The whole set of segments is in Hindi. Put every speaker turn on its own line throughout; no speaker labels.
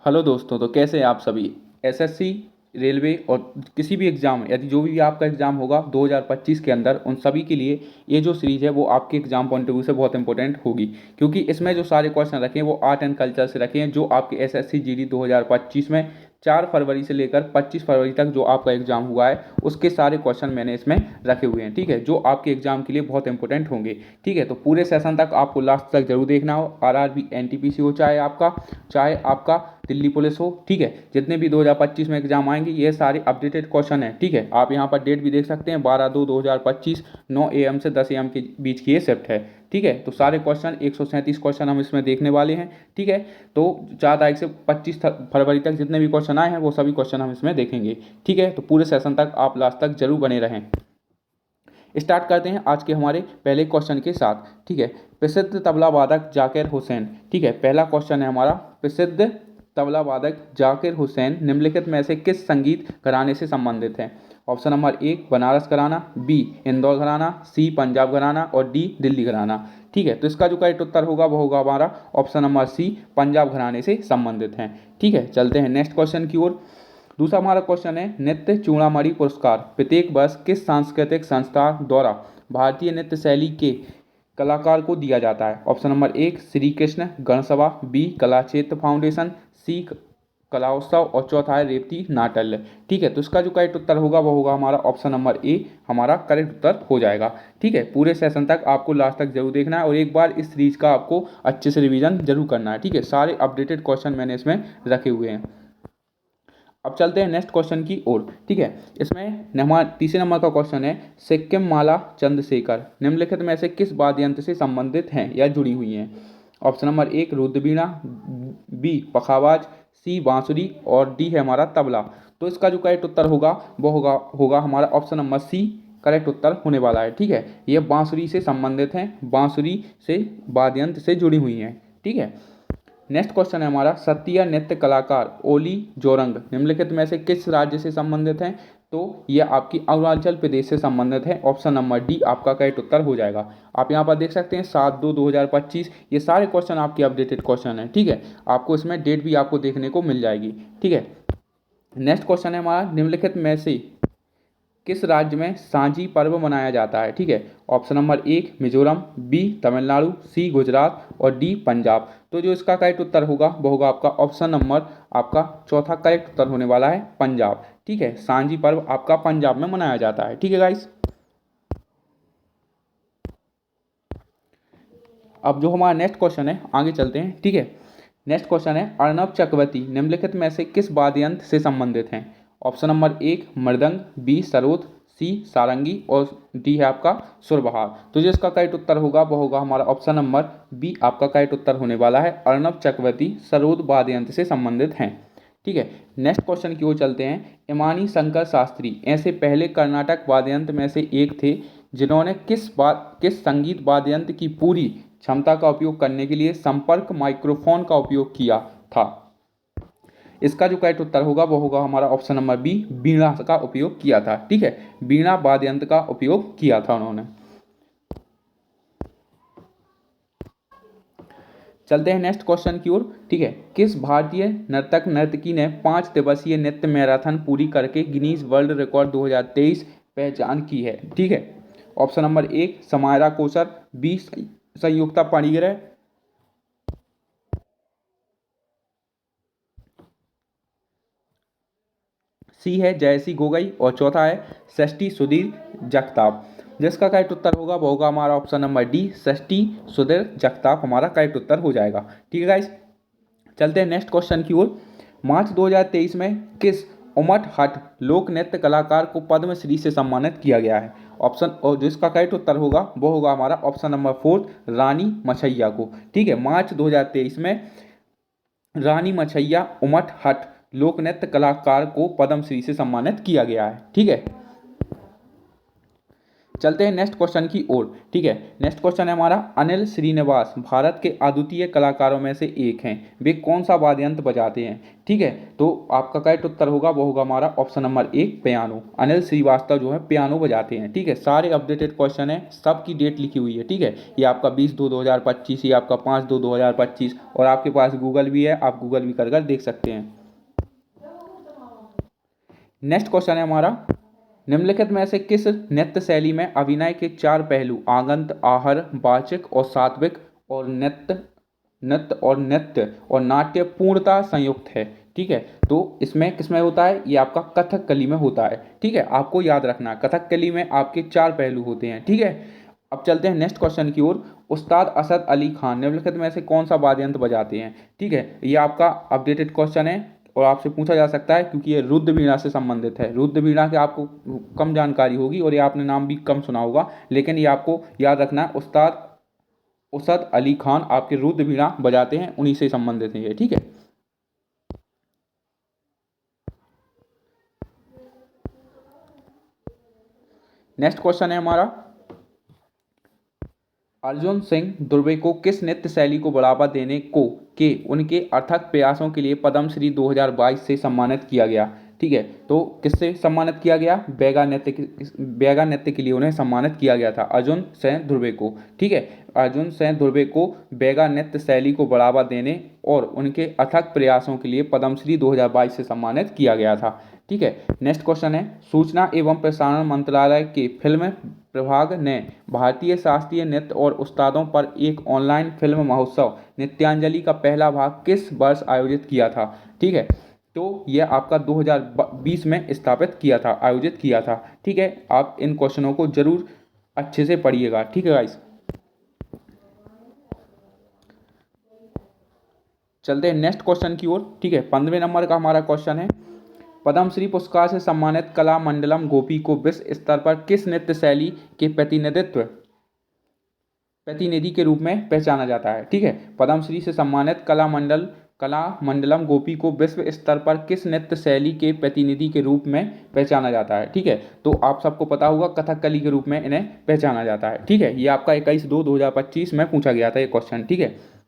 हेलो दोस्तों, तो कैसे हैं आप सभी। एसएससी, रेलवे और किसी भी एग्ज़ाम, यदि जो भी आपका एग्ज़ाम होगा 2025 के अंदर, उन सभी के लिए ये जो सीरीज़ है वो आपके एग्ज़ाम पॉइंट ऑफ व्यू से बहुत इंपॉर्टेंट होगी, क्योंकि इसमें जो सारे क्वेश्चन रखे हैं वो आर्ट एंड कल्चर से रखे हैं, जो आपके एसएससी जीडी 2025 में 4 फरवरी से लेकर 25 फरवरी तक जो आपका एग्ज़ाम हुआ है उसके सारे क्वेश्चन मैंने इसमें रखे हुए हैं। ठीक है, जो आपके एग्ज़ाम के लिए बहुत इंपॉर्टेंट होंगे। ठीक है, तो पूरे सेशन तक आपको लास्ट तक जरूर देखना हो। आरआरबी, एनटीपीसी हो, चाहे आपका दिल्ली पुलिस हो। ठीक है, जितने भी 2025 में एग्जाम आएंगे ये सारे अपडेटेड क्वेश्चन हैं। ठीक है, आप यहाँ पर डेट भी देख सकते हैं, 12/2/2025, 9 AM से 10 AM के बीच की ये शिफ्ट है। ठीक है, तो सारे क्वेश्चन 137 क्वेश्चन हम इसमें देखने वाले हैं। ठीक है, तो 4 तारीख से 25 फरवरी तक जितने भी क्वेश्चन आए हैं वो सभी क्वेश्चन हम इसमें देखेंगे। ठीक है, तो पूरे सेशन तक आप लास्ट तक जरूर बने रहें। स्टार्ट करते हैं आज के हमारे पहले क्वेश्चन के साथ। ठीक है, प्रसिद्ध तबला वादक जाकिर हुसैन। ठीक है, पहला क्वेश्चन है हमारा, प्रसिद्ध तबला वादक जाकिर हुसैन निम्नलिखित में से किस संगीत घराने से संबंधित हैं। ऑप्शन नंबर 1 बनारस घराना, बी इंदौर घराना, सी पंजाब घराना और डी दिल्ली घराना। ठीक है, तो इसका जो करेक्ट उत्तर होगा वो होगा हमारा ऑप्शन नंबर सी, पंजाब घराने से संबंधित हैं। ठीक है, चलते हैं नेक्स्ट क्वेश्चन की ओर। दूसरा हमारा क्वेश्चन है, नृत्य चूड़ामणि पुरस्कार प्रत्येक वर्ष किस सांस्कृतिक संस्था द्वारा भारतीय नृत्य शैली के कलाकार को दिया जाता है। ऑप्शन नंबर 1 श्री कृष्ण गण सभा, बी कला क्षेत्र फाउंडेशन, सी कला उत्सव और चौथा है रेवती नाटल्य। ठीक है, तो इसका जो करेक्ट उत्तर होगा वो होगा हमारा ऑप्शन नंबर ए, हमारा करेक्ट उत्तर हो जाएगा। ठीक है, पूरे सेशन तक आपको लास्ट तक जरूर देखना है और एक बार इस सीरीज का आपको अच्छे से रिवीजन जरूर करना है। ठीक है, सारे अपडेटेड क्वेश्चन मैंने इसमें रखे हुए हैं। अब चलते हैं नेक्स्ट क्वेश्चन की ओर। ठीक है, इसमें हमारा तीसरे नंबर का क्वेश्चन है, सिक्किम माला चंद्रशेखर निम्नलिखित में से किस वाद्य यंत्र से संबंधित हैं या जुड़ी हुई हैं। ऑप्शन नंबर 1 रुद्रवीणा, बी पखावाज, सी बांसुरी और डी है हमारा तबला। तो इसका जो करेक्ट उत्तर होगा वो होगा हमारा ऑप्शन नंबर सी, करेक्ट उत्तर होने वाला है। ठीक है, ये बांसुरी से संबंधित हैं, बांसुरी से वाद्य यंत्र से जुड़ी हुई हैं। ठीक है, नेक्स्ट क्वेश्चन है हमारा, सत्तीय नृत्य कलाकार ओली जोरंग निम्नलिखित में से किस राज्य से संबंधित हैं। तो यह आपकी अरुणाचल प्रदेश से संबंधित है। ऑप्शन नंबर डी आपका करेक्ट उत्तर हो जाएगा। आप यहाँ पर देख सकते हैं 7/2/2025, ये सारे क्वेश्चन आपके अपडेटेड क्वेश्चन हैं। ठीक है, आपको इसमें डेट भी आपको देखने को मिल जाएगी। ठीक है, नेक्स्ट क्वेश्चन है हमारा, निम्नलिखित में से किस राज्य में सांझी पर्व मनाया जाता है। ठीक है, option number 1 Mizoram, B Tamil Nadu, C Gujarat और डी पंजाब। तो जो इसका करेक्ट उत्तर होगा वो होगा आपका ऑप्शन नंबर आपका चौथा करेक्ट उत्तर होने वाला है, पंजाब। ठीक है, सांझी पर्व आपका पंजाब में मनाया जाता है। ठीक है गाइस, अब जो हमारा नेक्स्ट क्वेश्चन है आगे चलते हैं। ठीक है, नेक्स्ट क्वेश्चन है, अर्णव चक्रवर्ती निम्नलिखित में से किस वाद्य यंत्र से संबंधित हैं। ऑप्शन नंबर 1 मृदंग, बी सरोद, सी सारंगी और डी है आपका सुरबहार। तो जो इसका करेक्ट उत्तर होगा वो होगा हमारा ऑप्शन नंबर बी, आपका करेक्ट उत्तर होने वाला है। अर्णव चक्रवर्ती सरोद वाद्य यंत्र से संबंधित हैं। ठीक है, नेक्स्ट क्वेश्चन की ओर चलते हैं। इमानी शंकर शास्त्री ऐसे पहले कर्नाटक वाद्य यंत्र में से एक थे जिन्होंने किस संगीत वाद्य यंत्र की पूरी क्षमता का उपयोग करने के लिए संपर्क माइक्रोफोन का उपयोग किया था। इसका जो करेक्ट उत्तर होगा वो होगा हमारा ऑप्शन नंबर बी, वीणा का उपयोग किया था। ठीक है, वीणा वाद्य यंत्र का उपयोग किया था उन्होंने। चलते हैं नेक्स्ट क्वेश्चन की ओर। ठीक है, किस भारतीय नर्तकी ने 5 दिवसीय नृत्य मैराथन पूरी करके गिनीज वर्ल्ड रिकॉर्ड 2023 पहचान की है। ठीक है, option number 1 Samaira Kosar, B Sanyukta Panigrahi, C है जयसी गोगई और चौथा है षष्ठी सुधीर जगताप। जिसका करेक्ट उत्तर होगा वो होगा हमारा ऑप्शन नंबर डी, षष्ठी सुधीर जगताप हमारा करेक्ट उत्तर हो जाएगा। ठीक है गाइस, चलते हैं नेक्स्ट क्वेश्चन की ओर। मार्च 2023 में किस उमट हट लोक नृत्य कलाकार को पद्मश्री से सम्मानित किया गया है। ऑप्शन और जो इसका करेक्ट उत्तर होगा वो होगा हमारा ऑप्शन नंबर 4 रानी मछैया को। ठीक है, मार्च 2023 में रानी मछैया उमट हट लोक नृत्य कलाकार को पद्मश्री से सम्मानित किया गया है। ठीक है, चलते हैं नेक्स्ट क्वेश्चन की ओर। ठीक है, नेक्स्ट क्वेश्चन है हमारा, अनिल श्रीनिवास भारत के अद्वितीय कलाकारों में से एक हैं, वे कौन सा वाद्य यंत्र बजाते हैं? ठीक है, तो आपका करेक्ट उत्तर होगा वो होगा हमारा option number 1 piano. Anil Shrivastava जो है पियानो बजाते हैं। ठीक है, सारे अपडेटेड क्वेश्चन है, सबकी डेट लिखी हुई है। ठीक है, ये आपका 20/2/2025, ये आपका 5/2/2025, और आपके पास गूगल भी है, आप गूगल भी कर देख सकते हैं। नेक्स्ट क्वेश्चन है हमारा, निम्नलिखित में से किस नृत्य शैली में अभिनय के 4 पहलू आगंत, आहर, वाचिक और सात्विक और नृत्य और नाट्य पूर्णतः संयुक्त है? ठीक है, तो इसमें किसमें होता है? ये आपका कथकली में होता है। ठीक है, आपको याद रखना कथकली में आपके 4 पहलू होते हैं। ठीक है, अब चलते हैं नेक्स्ट क्वेश्चन की ओर। उस्ताद असद अली खान निम्नलिखित में से कौन सा वाद्य यंत्र बजाते हैं? ठीक है, ये आपका अपडेटेड क्वेश्चन है और आपसे पूछा जा सकता है क्योंकि ये रुद्र वीणा से संबंधित है। रुद्र वीणा के आपको कम जानकारी होगी और ये आपने नाम भी कम सुना होगा, लेकिन ये आपको याद रखना है, उस्ताद असद अली खान आपके रुद्र वीणा बजाते हैं, उन्हीं से संबंधित है ये। ठीक है, नेक्स्ट क्वेश्चन है हमारा, अर्जुन सिंह दुर्वे को किस नृत्य शैली को बढ़ावा देने को के उनके अथक प्रयासों के लिए पद्मश्री 2022 से सम्मानित किया गया? ठीक है, तो किससे सम्मानित किया गया? बैगा नृत्य के लिए उन्हें सम्मानित किया गया था, अर्जुन सिंह दुर्वे को। ठीक है, अर्जुन सिंह दुर्वे को बैगा नृत्य शैली को बढ़ावा देने और उनके अथक प्रयासों के लिए पद्मश्री 2022 से सम्मानित किया गया था। ठीक है, नेक्स्ट क्वेश्चन है, सूचना एवं प्रसारण मंत्रालय के फिल्म प्रभाग ने भारतीय शास्त्रीय नृत्य और उस्तादों पर एक ऑनलाइन फिल्म महोत्सव नृत्यांजलि का पहला भाग किस वर्ष आयोजित किया था? ठीक है, तो यह आपका 2020 में स्थापित किया था, आयोजित किया था। ठीक है, आप इन क्वेश्चनों को जरूर अच्छे से पढ़िएगा। ठीक है गाइस, चलते हैं नेक्स्ट क्वेश्चन की ओर। ठीक है, 15वें नंबर का हमारा क्वेश्चन है, पद्मश्री पुरस्कार से सम्मानित कला मंडलम गोपी को विश्व स्तर पर किस नृत्य शैली के प्रतिनिधि के रूप में पहचाना जाता है? ठीक है, पद्मश्री से सम्मानित कला मंडलम गोपी को विश्व स्तर पर किस नृत्य शैली के प्रतिनिधि के रूप में पहचाना जाता है? ठीक है, तो आप सबको पता होगा कथकली के रूप में इन्हें पहचाना जाता है। ठीक है, ये आपका 21/2/2025 में पूछा गया था ये क्वेश्चन। ठीक है,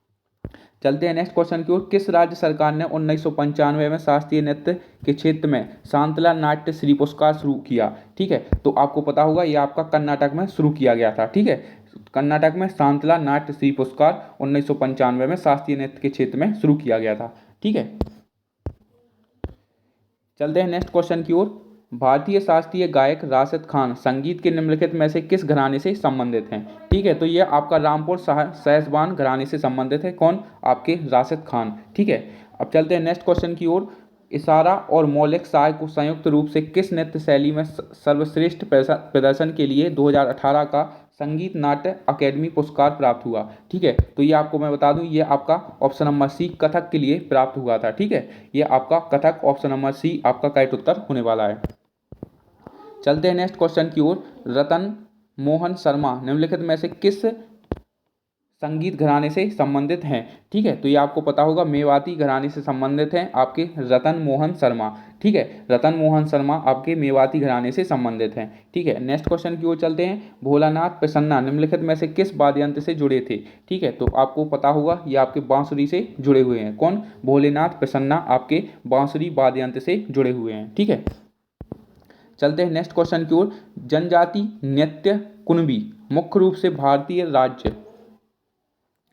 चलते हैं नेक्स्ट क्वेश्चन की ओर। किस राज्य सरकार ने 1995 में शास्त्रीय नृत्य के क्षेत्र में शांतला नाट्य श्री पुरस्कार शुरू किया? ठीक है, तो आपको पता होगा ये आपका कर्नाटक में शुरू किया गया था। ठीक है, कर्नाटक में शांतला नाट्य श्री पुरस्कार 1995 में शास्त्रीय नृत्य के क्षेत्र में शुरू किया गया था। ठीक है, चलते हैं नेक्स्ट क्वेश्चन की ओर। भारतीय शास्त्रीय गायक राशिद खान संगीत के निम्नलिखित में से किस घराने से संबंधित हैं? ठीक है, तो ये आपका रामपुर साहिबान घराने से संबंधित है। कौन? आपके राशिद खान। ठीक है, अब चलते हैं नेक्स्ट क्वेश्चन की ओर। इशारा और मौलिक साय को संयुक्त रूप से किस नृत्य शैली में सर्वश्रेष्ठ प्रदर्शन के लिए 2018 का संगीत नाट्य अकेडमी पुरस्कार प्राप्त हुआ? ठीक है, तो ये आपको मैं बता दूं, ये आपका ऑप्शन नंबर सी कथक के लिए प्राप्त हुआ था। ठीक है, ये आपका कथक ऑप्शन नंबर सी आपका करेक्ट उत्तर होने वाला है। चलते हैं नेक्स्ट क्वेश्चन की ओर। रतन मोहन शर्मा निम्नलिखित में से किस संगीत घराने से संबंधित हैं? ठीक है, तो ये आपको पता होगा मेवाती घराने से संबंधित हैं आपके रतन मोहन शर्मा। ठीक है, रतन मोहन शर्मा आपके मेवाती घराने से संबंधित हैं। ठीक है, नेक्स्ट क्वेश्चन की ओर चलते हैं। भोलानाथ प्रसन्ना निम्नलिखित में से किस वाद्य यंत्र से जुड़े थे? ठीक है, तो आपको पता होगा ये आपके बांसुरी से जुड़े हुए हैं। कौन? भोलेनाथ प्रसन्ना आपके बांसुरी वाद्य यंत्र से जुड़े हुए हैं। ठीक है, चलते हैं नेक्स्ट क्वेश्चन की ओर। जनजाति नृत्य कुणबी मुख्य रूप से भारतीय राज्य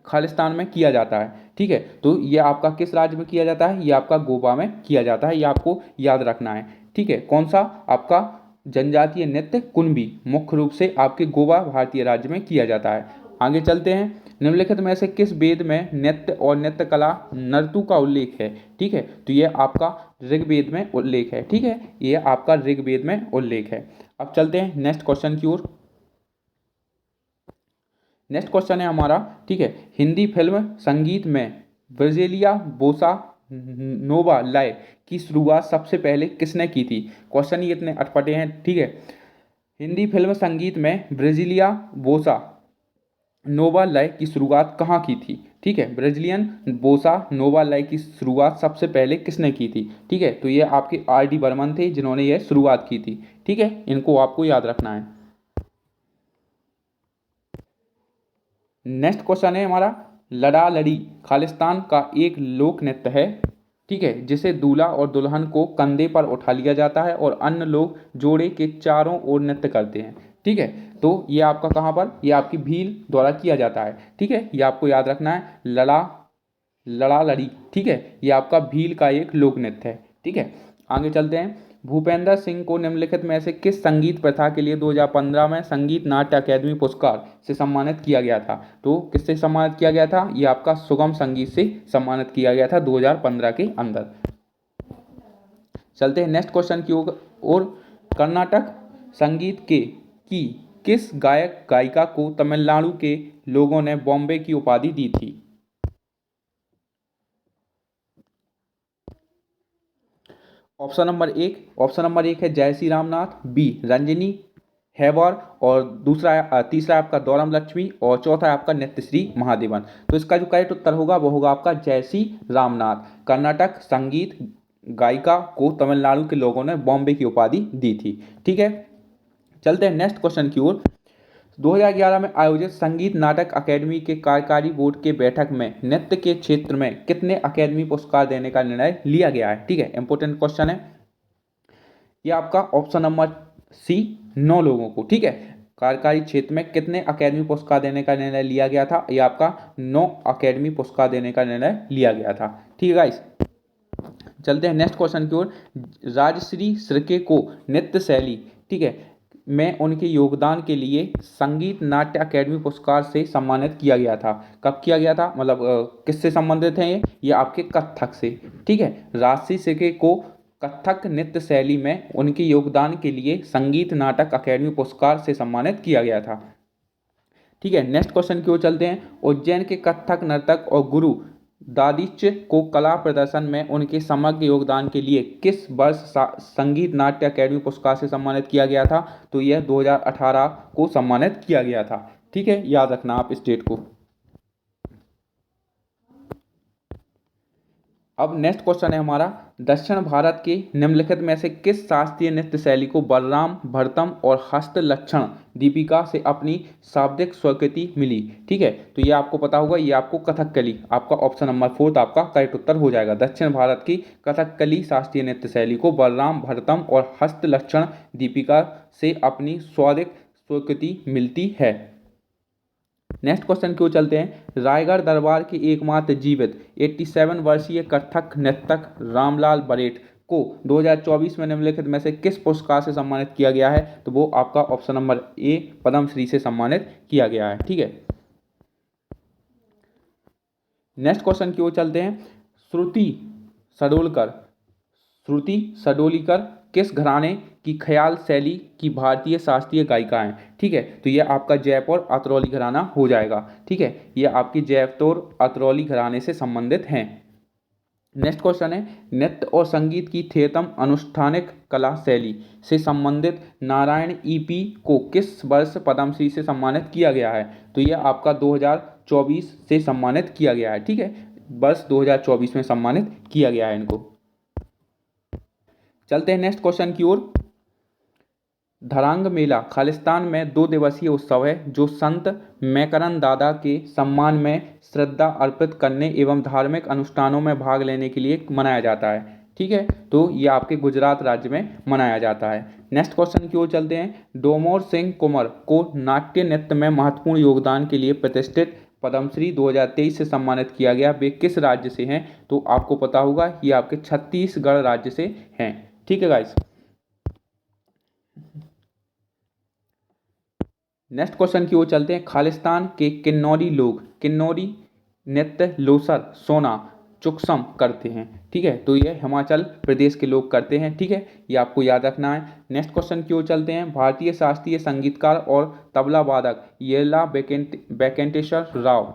खालिस्तान में किया जाता है। ठीक है, तो ये आपका किस राज्य में किया जाता है? ये आपका गोवा में किया जाता है, ये आपको याद रखना है। ठीक है, कौन सा? आपका जनजातीय नृत्य कुणबी मुख्य रूप से आपके गोवा भारतीय राज्य में किया जाता है। आगे चलते हैं। निम्नलिखित में से किस वेद में नृत्य और नृत्य कला नर्तु का उल्लेख है? ठीक है, तो ये आपका ऋग्वेद में उल्लेख है। ठीक है, ये आपका ऋग्वेद में उल्लेख है। अब चलते हैं नेक्स्ट क्वेश्चन की ओर। नेक्स्ट क्वेश्चन है हमारा, ठीक है, हिंदी फिल्म संगीत में ब्रजेलिया बोसा नोवा लय की शुरुआत सबसे पहले किसने की थी? क्वेश्चन ये इतने अटपटे हैं। ठीक है, हिंदी फिल्म संगीत में ब्राजीलिया बोसा नोवा लय की शुरुआत कहाँ की थी? ठीक है, ब्राजीलियन बोसा नोवा लय की शुरुआत सबसे पहले किसने की थी? ठीक है, तो ये आपके आर डी बर्मन थे जिन्होंने यह शुरुआत की थी। ठीक है, इनको आपको याद रखना है। नेक्स्ट क्वेश्चन है हमारा, लड़ा लड़ी खालिस्तान का एक लोक नृत्य है, ठीक है, जिसे दूल्हा और दुल्हन को कंधे पर उठा लिया जाता है और अन्य लोग जोड़े के चारों ओर नृत्य करते हैं, ठीक है। तो ये आपका कहाँ पर, ये आपकी भील द्वारा किया जाता है, ठीक है, ये आपको याद रखना है, लड़ा लड़ी, ठीक है, ये आपका भील का एक लोक नृत्य है, ठीक है। आगे चलते हैं, भूपेंद्र सिंह को निम्नलिखित में से किस संगीत प्रथा के लिए 2015 में संगीत नाट्य अकादमी पुरस्कार से सम्मानित किया गया था? तो किससे सम्मानित किया गया था? ये आपका सुगम संगीत से सम्मानित किया गया था 2015 के अंदर। चलते हैं नेक्स्ट क्वेश्चन की ओर। कर्नाटक संगीत की किस गायक गायिका को तमिलनाडु के लोगों ने बॉम्बे की उपाधि दी थी? ऑप्शन नंबर एक है जयश्री रामनाथ, बी रंजनी हैबर, और तीसरा आपका दौरम लक्ष्मी, और चौथा है आपका नित्यश्री महादेवन। तो इसका जो करेक्ट उत्तर होगा वो होगा आपका जयश्री रामनाथ। कर्नाटक संगीत गायिका को तमिलनाडु के लोगों ने बॉम्बे की उपाधि दी थी, ठीक है। चलते हैं नेक्स्ट क्वेश्चन की ओर। 2011 में आयोजित संगीत नाटक अकादमी के कार्यकारी बोर्ड के बैठक में नृत्य के क्षेत्र में कितने अकादमी पुरस्कार देने का निर्णय लिया गया है? ठीक है, इंपॉर्टेंट क्वेश्चन है ये आपका। ऑप्शन नंबर सी 9 लोगों को, ठीक है। कार्यकारी क्षेत्र में कितने अकादमी पुरस्कार देने का निर्णय लिया गया था? ये आपका 9 अकादमी पुरस्कार देने का निर्णय लिया गया था, ठीक है गाइस। चलते हैं नेक्स्ट क्वेश्चन की ओर। राजश्री श्रीके को नृत्य शैली, ठीक है, में उनके योगदान के लिए संगीत नाट्य अकादमी पुरस्कार से सम्मानित किया गया था। कब किया गया था, मतलब किससे संबंधित है ये आपके कथक से, ठीक है। राजश्री श्रीके को कथक नृत्य शैली में उनके योगदान के लिए संगीत नाटक अकादमी पुरस्कार से सम्मानित किया गया था, ठीक है। नेक्स्ट क्वेश्चन की ओर चलते हैं। उज्जैन के कथक नर्तक और गुरु दादिच्य को कला प्रदर्शन में उनके समग्र योगदान के लिए किस वर्ष संगीत नाट्य अकादमी पुरस्कार से सम्मानित किया गया था? तो यह 2018 को सम्मानित किया गया था, ठीक है, याद रखना आप इस डेट को। अब नेक्स्ट क्वेश्चन है हमारा, दक्षिण भारत के निम्नलिखित में से किस शास्त्रीय नृत्य शैली को बलराम भरतम और हस्तलक्षण दीपिका से अपनी शाब्दिक स्वीकृति मिली? ठीक है, तो ये आपको पता होगा, ये आपको कथकली, आपका ऑप्शन नंबर 4 आपका करेक्ट उत्तर हो जाएगा। दक्षिण भारत की कथकली शास्त्रीय नृत्य शैली को बलराम भरतम और हस्तलक्षण दीपिका से अपनी स्वादिक स्वीकृति मिलती है। नेक्स्ट क्वेश्चन की ओर चलते हैं। रायगढ़ दरबार के एकमात्र जीवित 87 वर्षीय कथक नर्तक रामलाल बरेठ को 2024 में निम्नलिखित में से किस पुरस्कार से सम्मानित किया गया है? तो वो आपका ऑप्शन नंबर ए पद्मश्री से सम्मानित किया गया है, ठीक है। नेक्स्ट क्वेश्चन की ओर चलते हैं। श्रुति सडोलीकर किस घराने की ख्याल शैली की भारतीय शास्त्रीय गायिका हैं? ठीक है, तो ये आपका जयपुर अतरौली घराना हो जाएगा, ठीक है, ये आपकी जयपुर अतरौली घराने से संबंधित हैं। नेक्स्ट क्वेश्चन है, नृत्य और संगीत की थिएतम अनुष्ठानिक कला शैली से संबंधित नारायण ईपी को किस वर्ष पद्मश्री से सम्मानित किया गया है? तो यह आपका 2024 से सम्मानित किया गया है, ठीक है, वर्ष 2024 में सम्मानित किया गया है इनको। चलते हैं नेक्स्ट क्वेश्चन की ओर। धरांग मेला खालिस्तान में 2 दिवसीय उत्सव है जो संत मैकरन दादा के सम्मान में श्रद्धा अर्पित करने एवं धार्मिक अनुष्ठानों में भाग लेने के लिए मनाया जाता है, ठीक है, तो ये आपके गुजरात राज्य में मनाया जाता है। नेक्स्ट क्वेश्चन की ओर चलते हैं। डोमोर सिंह कुंवर को नाट्य नृत्य में महत्वपूर्ण योगदान के लिए प्रतिष्ठित पद्मश्री 2023 से सम्मानित किया गया। वे किस राज्य से हैं? तो आपको पता होगा ये आपके छत्तीसगढ़ राज्य से हैं, ठीक है गाइस। नेक्स्ट क्वेश्चन की ओर चलते हैं। खालिस्तान के किन्नौरी नृत्य लोसर सोना चुकसम करते हैं, ठीक है, तो ये हिमाचल प्रदेश के लोग करते हैं, ठीक है, ये आपको याद रखना है। नेक्स्ट क्वेश्चन की ओर चलते हैं। भारतीय शास्त्रीय संगीतकार और तबला वादक येला वेंकटेश्वर राव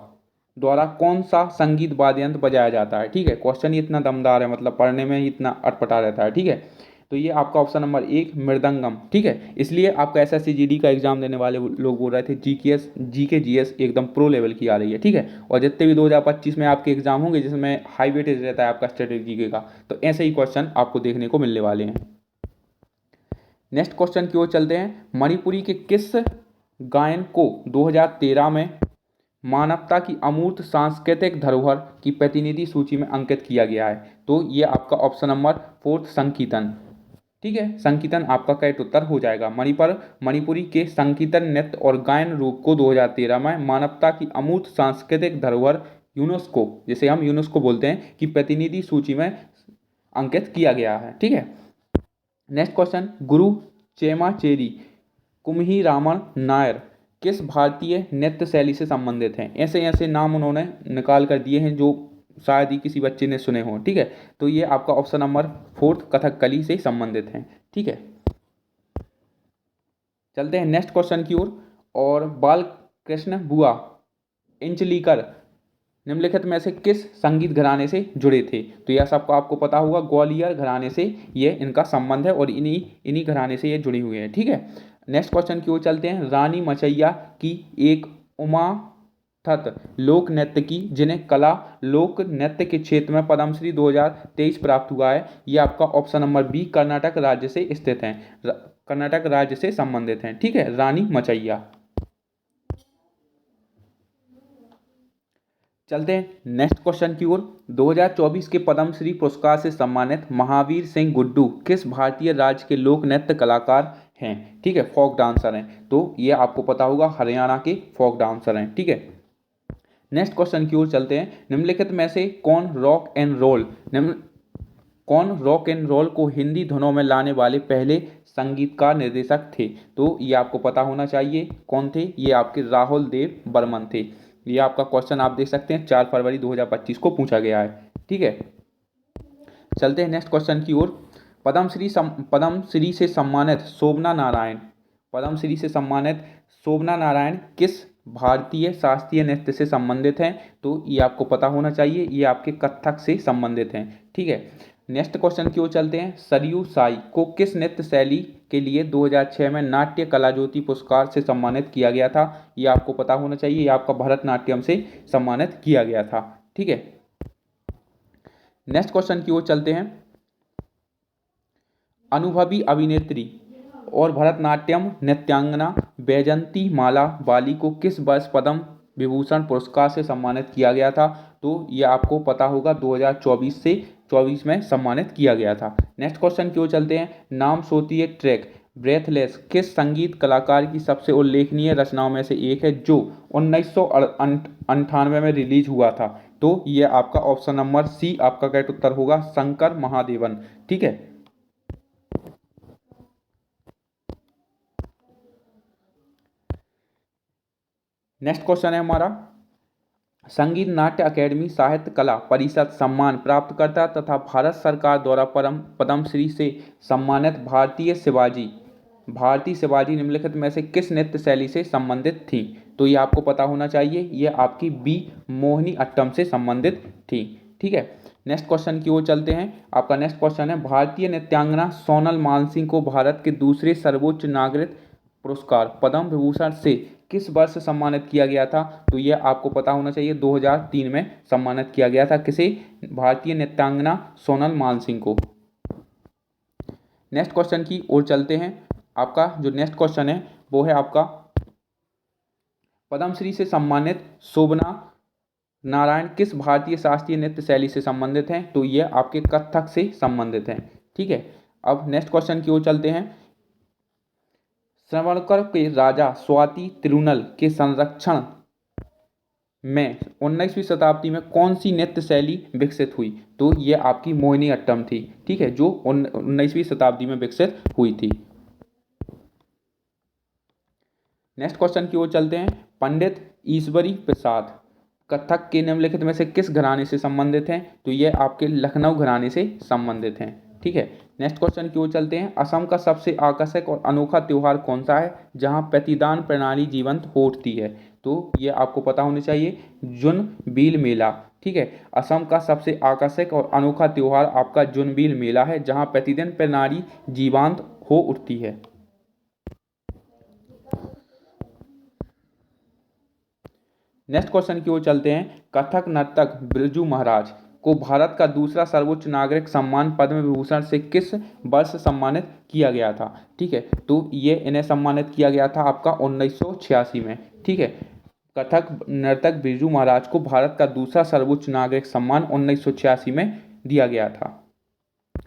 द्वारा कौन सा संगीत वाद्य यंत्र बजाया जाता है? ठीक है, क्वेश्चन ही इतना दमदार है, मतलब पढ़ने में ही इतना अटपटा रहता है, ठीक है, तो ये आपका ऑप्शन नंबर 1 मृदंगम, ठीक है। इसलिए आपका एसएससी जीडी का एग्जाम देने वाले लोग बोल रहे थे जीके जीएस एकदम प्रो लेवल की आ रही है, ठीक है, और जितने भी 2025 में आपके एग्जाम होंगे जिसमें हाई वेटेज रहता है आपका स्ट्रेटेजी जीके का, तो ऐसे ही क्वेश्चन आपको देखने को मिलने वाले हैं। नेक्स्ट क्वेश्चन की ओर चलते हैं। मणिपुरी के किस गायन को 2013 में मानवता की अमूर्त सांस्कृतिक धरोहर की प्रतिनिधि सूची में अंकित किया गया है? तो ये आपका ऑप्शन नंबर 4 संकीर्तन। ठीक है, संकीर्तन आपका करेक्ट उत्तर हो जाएगा। मणिपुरी के संकीर्तन नृत्य और गायन रूप को 2013 में मानवता की अमूर्त सांस्कृतिक धरोहर यूनेस्को, जिसे हम यूनेस्को बोलते हैं, की प्रतिनिधि सूची में अंकित किया गया है। ठीक है, नेक्स्ट क्वेश्चन, गुरु चेमाचेरी कुम्हीरामन नायर किस भारतीय नृत्य शैली से संबंधित हैं? ऐसे ऐसे नाम उन्होंने निकाल कर दिए हैं जो शायद ही किसी बच्चे ने सुने हों। ठीक है, तो ये आपका ऑप्शन नंबर 4 कथकली से संबंधित हैं। ठीक है, चलते हैं नेक्स्ट क्वेश्चन की ओर। और बालकृष्ण बुआ इंचलीकर निम्नलिखित में से किस संगीत घराने से जुड़े थे? तो यह सबको आपको पता होगा, ग्वालियर घराने से ये इनका संबंध है और इन्हीं घराने से ये जुड़ी हुई है। ठीक है, नेक्स्ट क्वेश्चन की ओर चलते हैं। रानी मचैया की एक उमाथत लोक नृत्य की जिन्हें कला लोक नृत्य के क्षेत्र में पद्मश्री 2023 प्राप्त हुआ है, ये आपका ऑप्शन नंबर बी कर्नाटक राज्य से स्थित हैं, कर्नाटक राज्य से संबंधित हैं। ठीक है, रानी मचैया। चलते हैं नेक्स्ट क्वेश्चन की ओर। 2024 के पद्मश्री पुरस्कार से सम्मानित महावीर सिंह गुड्डू किस भारतीय राज्य के लोक नृत्य कलाकार हैं? ठीक है, फोक डांसर हैं। तो ये आपको पता होगा, हरियाणा के फोक डांसर हैं। ठीक है, नेक्स्ट क्वेश्चन की ओर चलते हैं। निम्नलिखित में से कौन रॉक एंड रोल को हिंदी धुनों में लाने वाले पहले संगीतकार निर्देशक थे? तो ये आपको पता होना चाहिए कौन थे। ये आपके राहुल देव बर्मन थे। ये आपका क्वेश्चन आप देख सकते हैं 4 फरवरी 2025 को पूछा गया है। ठीक है, चलते हैं नेक्स्ट क्वेश्चन की ओर। पद्मश्री से सम्मानित शोभना नारायण किस भारतीय शास्त्रीय नृत्य से संबंधित हैं? तो ये आपको पता होना चाहिए, ये आपके कथक से संबंधित हैं। ठीक है, नेक्स्ट क्वेश्चन की ओर चलते हैं। सरयू साई को किस नृत्य शैली के लिए 2006 में नाट्य कला ज्योति पुरस्कार से सम्मानित किया गया था? ये आपको पता होना चाहिए, ये आपका भरतनाट्यम से सम्मानित किया गया था। ठीक है, नेक्स्ट क्वेश्चन की ओर चलते हैं। अनुभवी अभिनेत्री और भरतनाट्यम नृत्यांगना बैजंती माला बाली को किस वर्ष पद्म विभूषण पुरस्कार से सम्मानित किया गया था? तो ये आपको पता होगा 2024 में सम्मानित किया गया था। नेक्स्ट क्वेश्चन की ओर चलते हैं। नाम सोतिए ट्रैक ब्रेथलेस किस संगीत कलाकार की सबसे उल्लेखनीय रचनाओं में से एक है जो 1998 में रिलीज हुआ था? तो ये आपका ऑप्शन नंबर सी आपका करेक्ट उत्तर होगा, शंकर महादेवन। ठीक है, नेक्स्ट क्वेश्चन है हमारा। संगीत नाट्य अकेडमी साहित्य कला परिषद सम्मान प्राप्त करता तथा भारत सरकार द्वारा पद्मश्री से सम्मानित भारतीय शिवाजी निम्नलिखित में से किस नृत्य शैली से संबंधित थी? तो ये आपको पता होना चाहिए, ये आपकी बी मोहिनी अट्टम से संबंधित थी। ठीक है, नेक्स्ट क्वेश्चन की ओर चलते हैं। आपका नेक्स्ट क्वेश्चन है। भारतीय नृत्यांगना सोनल मानसिंह को भारत के दूसरे सर्वोच्च नागरिक पुरस्कार पद्म विभूषण से किस वर्ष सम्मानित किया गया था? तो ये आपको पता होना चाहिए, 2003 में सम्मानित किया गया था। किसे? भारतीय नृत्यांगना सोनल मानसिंह को। नेक्स्ट क्वेश्चन की ओर चलते हैं। आपका जो नेक्स्ट क्वेश्चन है वो है आपका पद्मश्री से सम्मानित शोभना नारायण किस भारतीय शास्त्रीय नृत्य शैली से संबंधित हैं? तो ये आपके कथक से संबंधित हैं। ठीक है, अब नेक्स्ट क्वेश्चन की ओर चलते हैं। श्रवणकर के राजा स्वाति तिरुनल के संरक्षण में 19वीं शताब्दी में कौन सी नृत्य शैली विकसित हुई? तो ये आपकी मोहिनी अट्टम थी। ठीक है, जो 19वीं शताब्दी में विकसित हुई थी। नेक्स्ट क्वेश्चन की ओर चलते हैं। पंडित ईश्वरी प्रसाद कथक के निम्नलिखित में से किस घराने से संबंधित हैं? तो ये आपके लखनऊ घराने से संबंधित हैं। ठीक है, नेक्स्ट क्वेश्चन की ओर चलते हैं। असम का सबसे आकर्षक और अनोखा त्योहार कौन सा है जहां प्रतिदान प्रणाली जीवंत हो उठती है? तो ये आपको पता होना चाहिए, जुनबिल मेला। ठीक है, असम का सबसे आकर्षक और अनोखा त्योहार आपका जुनबिल मेला है जहां प्रतिदिन प्रणाली जीवंत हो उठती है। नेक्स्ट क्वेश्चन की ओर चलते हैं। कथक नर्तक बिरजू महाराज को भारत का दूसरा सर्वोच्च नागरिक सम्मान पद्म विभूषण से किस वर्ष सम्मानित किया गया था? ठीक है, तो ये इन्हें सम्मानित किया गया था आपका 1986 में। ठीक है, कथक नर्तक बिरजू महाराज को भारत का दूसरा सर्वोच्च नागरिक सम्मान 1986 में दिया गया था।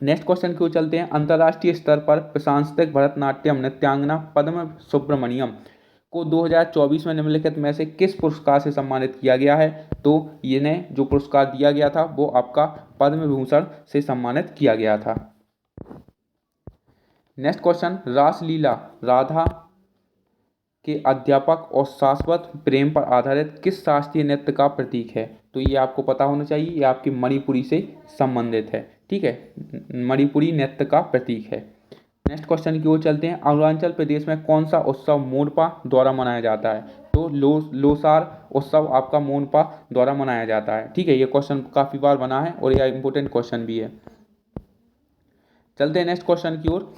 नेक्स्ट क्वेश्चन की ओर चलते हैं। अंतर्राष्ट्रीय स्तर पर प्रशंसित भरतनाट्यम नृत्यांगना पद्म सुब्रमण्यम को 2024 में निम्नलिखित में से किस पुरस्कार से सम्मानित किया गया है? तो इन्हें जो पुरस्कार दिया गया था वो आपका पद्म विभूषण से सम्मानित किया गया था। नेक्स्ट क्वेश्चन, रासलीला राधा के अध्यापक और शाश्वत प्रेम पर आधारित किस शास्त्रीय नृत्य का प्रतीक है? तो ये आपको पता होना चाहिए, ये आपकी मणिपुरी से संबंधित है। ठीक है, मणिपुरी नृत्य का प्रतीक है। नेक्स्ट क्वेश्चन की ओर चलते हैं। अरुणाचल प्रदेश में कौन सा उत्सव मोनपा द्वारा मनाया जाता है? तो लोसार उत्सव आपका मोनपा द्वारा मनाया जाता है। ठीक है, ये क्वेश्चन काफ़ी बार बना है और यह इंपॉर्टेंट क्वेश्चन भी है। चलते हैं नेक्स्ट क्वेश्चन की ओर।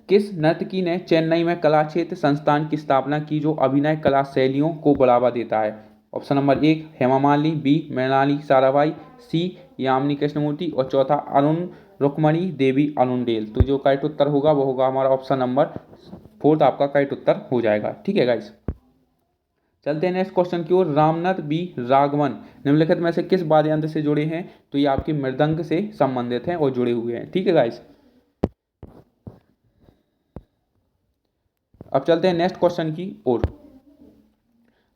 किस नर्तकी ने चेन्नई में कला क्षेत्र संस्थान की स्थापना की जो अभिनय कला शैलियों को बढ़ावा देता है? Option number 1 Hema Malini, B Mrinalini Sarabhai, C Yamini Krishnamurthy और चौथा अरुण रुक्मणी देवी अरुणडेल। तो जो करेक्ट उत्तर होगा वो होगा हमारा ऑप्शन नंबर 4 आपका करेक्ट उत्तर हो जाएगा। ठीक है गाइस, चलते हैं नेक्स्ट क्वेश्चन की ओर। रामनाथ बी राघवन निम्नलिखित में से किस वाद्य यंत्र से जुड़े हैं? तो ये आपके मृदंग से संबंधित हैं और जुड़े हुए हैं। ठीक है गाइस, अब चलते हैं नेक्स्ट क्वेश्चन की ओर।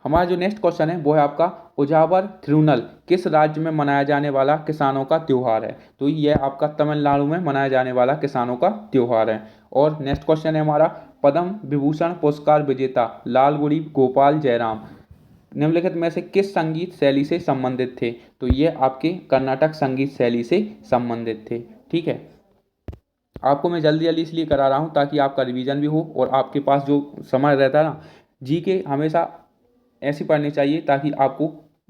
हमारा जो नेक्स्ट क्वेश्चन है वो है आपका उजावर थिरुनल किस राज्य में मनाया जाने वाला किसानों का त्योहार है? तो यह आपका तमिलनाडु में मनाया जाने वाला किसानों का त्योहार है। और नेक्स्ट क्वेश्चन है हमारा पद्म विभूषण पुरस्कार विजेता लालगुडी गोपाल जयराम निम्नलिखित में से किस संगीत शैली से संबंधित थे? तो ये आपके कर्नाटक संगीत शैली से संबंधित थे। ठीक है, आपको मैं जल्दी जल्दी इसलिए करा रहा हूँ ताकि आपका रिवीजन भी हो और आपके पास जो समय रहता है ना, जी के हमेशा ऐसी पढ़नी चाहिए ताकि आपको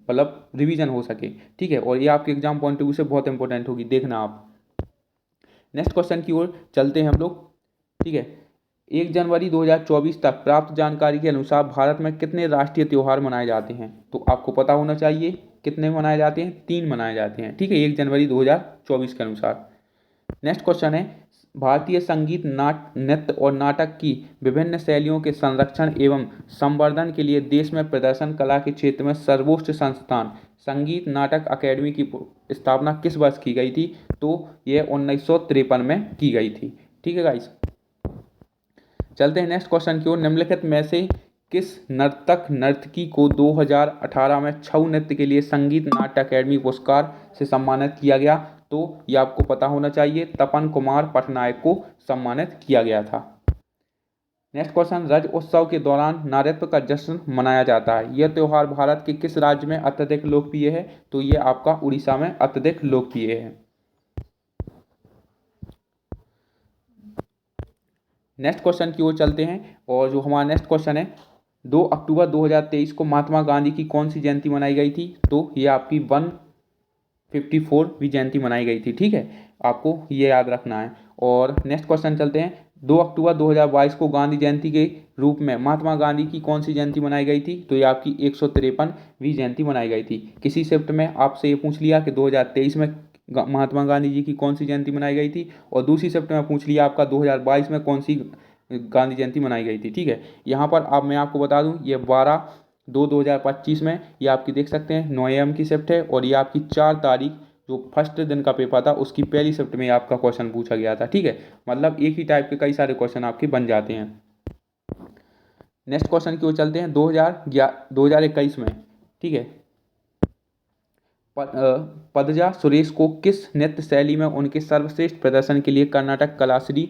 मतलब रिवीजन हो सके। ठीक है, और ये आपके एग्जाम पॉइंट ऑफ व्यू से बहुत इंपॉर्टेंट होगी, देखना आप। नेक्स्ट क्वेश्चन की ओर चलते हैं हम लोग। ठीक है, 1 जनवरी 2024 तक प्राप्त जानकारी के अनुसार भारत में कितने राष्ट्रीय त्यौहार मनाए जाते हैं? तो आपको पता होना चाहिए कितने मनाए जाते हैं, 3 मनाए जाते हैं। ठीक है, 1 जनवरी 2024 के अनुसार। नेक्स्ट क्वेश्चन है भारतीय संगीत नृत्य और नाटक की विभिन्न शैलियों के संरक्षण एवं संवर्धन के लिए देश में प्रदर्शन कला के क्षेत्र में सर्वोच्च संस्थान संगीत नाटक अकेडमी की स्थापना किस वर्ष की गई थी? तो यह 1953 में की गई थी। ठीक है गाइस, चलते हैं नेक्स्ट क्वेश्चन की ओर। निम्नलिखित में से किस नर्तक नर्तकी को 2018 में छऊ नृत्य के लिए संगीत नाट्य अकेडमी पुरस्कार से सम्मानित किया गया? तो यह आपको पता होना चाहिए, तपन कुमार पटनायक को सम्मानित किया गया था। नेक्स्ट क्वेश्चन, रज उत्सव के दौरान नारित्व का जश्न मनाया जाता है। यह त्यौहार भारत के किस राज्य में अत्यधिक लोकप्रिय है? तो यह आपका उड़ीसा में अत्यधिक लोकप्रिय है। नेक्स्ट क्वेश्चन की ओर चलते हैं और जो हमारा नेक्स्ट क्वेश्चन है 2 अक्टूबर 2023 को महात्मा गांधी की कौन सी जयंती मनाई गई थी? तो ये आपकी 154वीं जयंती मनाई गई थी। ठीक है, आपको ये याद रखना है। और नेक्स्ट क्वेश्चन चलते हैं 2 अक्टूबर 2022 को गांधी जयंती के रूप में महात्मा गांधी की कौन सी जयंती मनाई गई थी? तो ये आपकी 153वीं जयंती मनाई गई थी। किसी शिफ्ट में आपसे ये पूछ लिया कि 2023 में महात्मा गांधी जी की कौन सी जयंती मनाई गई थी, और दूसरी शिफ्ट में पूछ लिया आपका 2022 में कौन सी गांधी जयंती मनाई गई थी। ठीक है, यहाँ पर अब मैं आपको बता दूं ये 12/2/2025 में ये आपकी देख सकते हैं 9 AM की शिफ्ट है, और ये आपकी 4 तारीख जो फर्स्ट दिन का पेपर था उसकी पहली शिफ्ट में आपका क्वेश्चन पूछा गया था। ठीक है, मतलब एक ही टाइप के कई सारे क्वेश्चन आपके बन जाते हैं। नेक्स्ट क्वेश्चन की ओर चलते हैं 2021 में। ठीक है, पदजा सुरेश को किस नृत्य शैली में उनके सर्वश्रेष्ठ प्रदर्शन के लिए कर्नाटक कलाश्री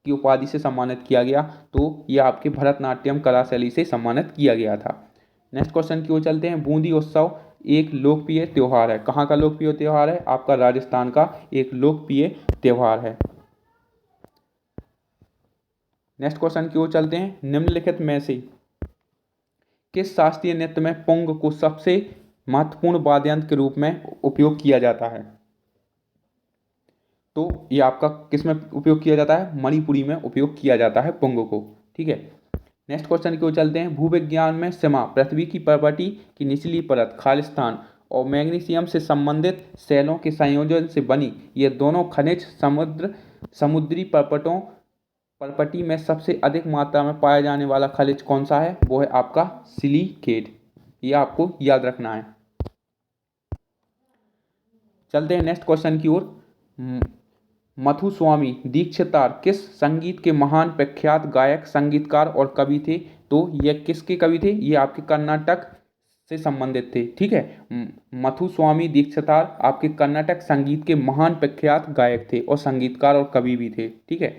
की उपाधि से सम्मानित किया गया? तो यह आपके भरतनाट्यम कला शैली से सम्मानित किया गया था। नेक्स्ट क्वेश्चन की ओर चलते हैं। बूंदी उत्सव एक लोकप्रिय त्यौहार है। कहाँ का लोकप्रिय त्यौहार है? आपका राजस्थान का एक लोकप्रिय त्यौहार है। नेक्स्ट क्वेश्चन की ओर चलते हैं। निम्नलिखित में से किस शास्त्रीय नृत्य में पुंग को सबसे महत्वपूर्ण वाद्य यंत्र के रूप में उपयोग किया जाता है? तो ये आपका किस में उपयोग किया जाता है? मणिपुरी में उपयोग किया जाता है पुंग को। ठीक है, नेक्स्ट क्वेश्चन की ओर चलते हैं। भूविज्ञान में सिमा पृथ्वी की प्रवृत्ति की निचली परत खालिस्तान और मैग्नीशियम से संबंधित सेलों के संयोजन से बनी ये दोनों खनिज समुद्री पर्वतों पर्पटी में सबसे अधिक मात्रा में पाया जाने वाला खनिज कौन सा है? वो है आपका सिलिकेट। ये आपको याद रखना है। चलते हैं नेक्स्ट क्वेश्चन की ओर। मधुस्वामी दीक्षितार किस संगीत के महान प्रख्यात गायक, संगीतकार और कवि थे? तो ये किसके कवि थे? ये आपके कर्नाटक से संबंधित थे। ठीक है, मधुस्वामी दीक्षितार आपके कर्नाटक संगीत के महान प्रख्यात गायक थे और संगीतकार और कवि भी थे। ठीक है।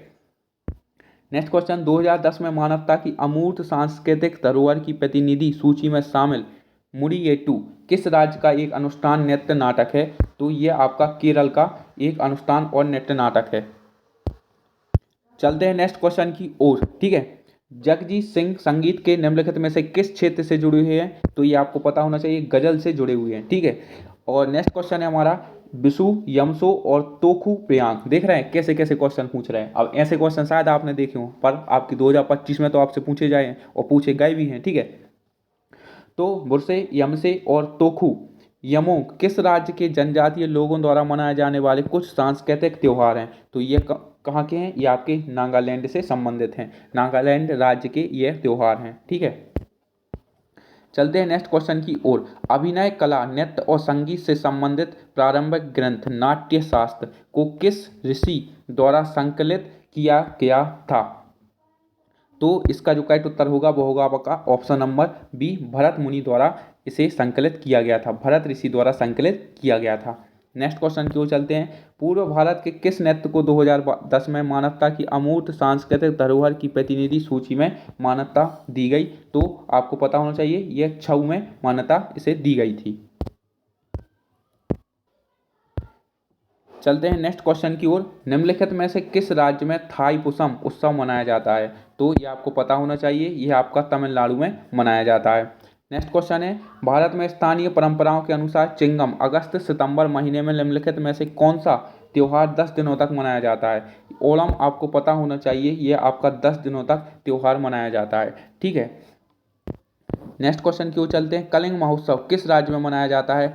नेक्स्ट क्वेश्चन, 2010 में मानवता की अमूर्त सांस्कृतिक धरोहर की प्रतिनिधि सूची में शामिल मुडियेट्टू किस राज्य का एक अनुष्ठान नृत्य नाटक है? तो ये आपका केरल का एक अनुष्ठान और नृत्य नाटक है। चलते हैं नेक्स्ट क्वेश्चन की ओर। ठीक है, जगजीत सिंह संगीत के निम्नलिखित में से किस क्षेत्र से जुड़े हुए हैं? तो ये आपको पता होना चाहिए, गजल से जुड़े हुए हैं। ठीक है, और नेक्स्ट क्वेश्चन है हमारा विशु, यमसो और तोखु प्रियांक। देख रहे हैं कैसे कैसे क्वेश्चन पूछ रहे हैं। अब ऐसे क्वेश्चन शायद आपने देखे हों, पर आपकी 2025 में तो आपसे पूछे जाए और पूछे गए भी हैं। ठीक है, तो बुरसे, यमसे और तोखु यमों किस राज्य के जनजातीय लोगों द्वारा मनाए जाने वाले कुछ सांस्कृतिक त्योहार हैं? तो ये कहाँ के हैं? ये आपके नागालैंड से संबंधित हैं। नागालैंड राज्य के ये त्योहार हैं। ठीक है, चलते हैं नेक्स्ट क्वेश्चन की ओर। अभिनय कला, नृत्य और संगीत से संबंधित प्रारंभिक ग्रंथ नाट्य शास्त्र को किस ऋषि द्वारा संकलित किया गया था? तो इसका जो करेक्ट उत्तर होगा वो होगा आपका ऑप्शन नंबर बी, भरत मुनि द्वारा इसे संकलित किया गया था। भरत ऋषि द्वारा संकलित किया गया था। नेक्स्ट क्वेश्चन की ओर चलते हैं। पूर्व भारत के किस नृत्य को 2010 में मानवता की अमूर्त सांस्कृतिक धरोहर की प्रतिनिधि सूची में मान्यता दी गई? तो आपको पता होना चाहिए यह छऊ में मान्यता इसे दी गई थी। चलते हैं नेक्स्ट क्वेश्चन की ओर। निम्नलिखित में से किस राज्य में थाईपुसम उत्सव मनाया जाता है? तो ये आपको पता होना चाहिए, यह आपका तमिलनाडु में मनाया जाता है। नेक्स्ट क्वेश्चन है, भारत में स्थानीय परंपराओं के अनुसार चिंगम अगस्त सितंबर महीने में निम्नलिखित में से कौन सा त्योहार 10 दिनों तक मनाया जाता है? ओणम आपको पता होना चाहिए, यह आपका 10 दिनों तक त्योहार मनाया जाता है। ठीक है, नेक्स्ट क्वेश्चन की ओर चलते हैं। कलिंग महोत्सव किस राज्य में मनाया जाता है?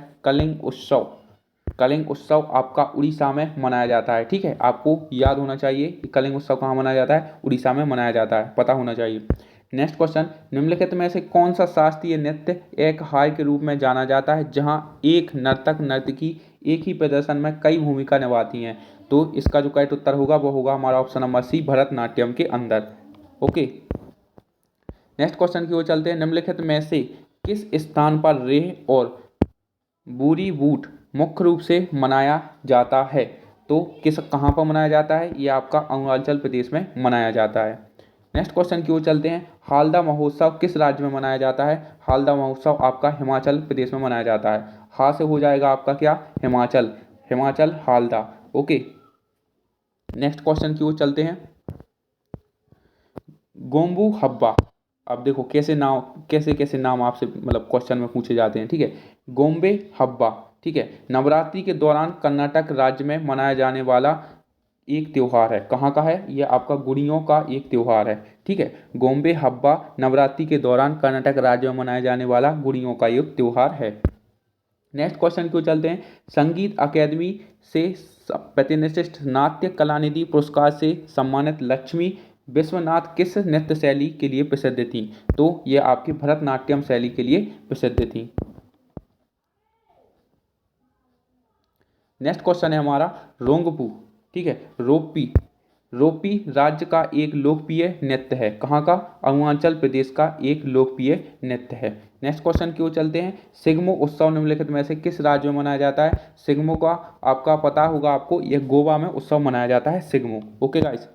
कलिंग उत्सव आपका उड़ीसा में मनाया जाता है। ठीक है, आपको याद होना चाहिए कि कलिंग उत्सव कहाँ मनाया जाता है? उड़ीसा में मनाया जाता है, पता होना चाहिए। नेक्स्ट क्वेश्चन, निम्नलिखित में से कौन सा शास्त्रीय नृत्य एक हार के रूप में जाना जाता है जहां एक नर्तक नर्तकी एक ही प्रदर्शन में कई भूमिका निभाती हैं? तो इसका जो करेक्ट उत्तर होगा वो होगा हमारा ऑप्शन नंबर सी, भरतनाट्यम के अंदर। ओके, नेक्स्ट क्वेश्चन की ओर चलते हैं। निम्नलिखित में से किस स्थान पर रेह और बूरी बूट मुख्य रूप से मनाया जाता है? तो कहाँ पर मनाया जाता है? ये आपका अरुणाचल प्रदेश में मनाया जाता है। नेक्स्ट क्वेश्चन की ओर चलते हैं। हालदा महोत्सव किस राज्य में मनाया जाता है? हालदा महोत्सव आपका हिमाचल प्रदेश में मनाया जाता है। हा से हो जाएगा आपका क्या? Himachal Halda. Okay, next question की ओर चलते हैं। गोम्बू हब्बा, अब देखो कैसे कैसे नाम आपसे मतलब क्वेश्चन में पूछे जाते हैं। ठीक है, गोम्बे हब्बा, ठीक है, नवरात्रि के दौरान कर्नाटक राज्य में मनाया जाने वाला एक त्योहार है। कहाँ का है? यह आपका गुड़ियों का एक त्योहार है। ठीक है, गोम्बे हब्बा नवरात्रि के दौरान कर्नाटक राज्य में मनाया जाने वाला गुड़ियों का एक त्योहार है। नेक्स्ट क्वेश्चन क्यों चलते हैं। संगीत अकेदमी से प्रतिष्ठित नाट्य कलानिधि पुरस्कार से सम्मानित लक्ष्मी विश्वनाथ किस नृत्य शैली के लिए प्रसिद्ध थी? तो ये आपकी भरतनाट्यम शैली के लिए प्रसिद्ध थी। नेक्स्ट क्वेश्चन है हमारा रोंगपू, ठीक है, रोपी राज्य का एक लोकप्रिय नृत्य है। कहाँ का? अरुणाचल प्रदेश का एक लोकप्रिय नृत्य है। नेक्स्ट क्वेश्चन की ओर चलते हैं। सिग्मो उत्सव निम्नलिखित में से किस राज्य में मनाया जाता है? सिग्मो का आपका पता होगा आपको, यह गोवा में उत्सव मनाया जाता है सिग्मो। ओके गाइस,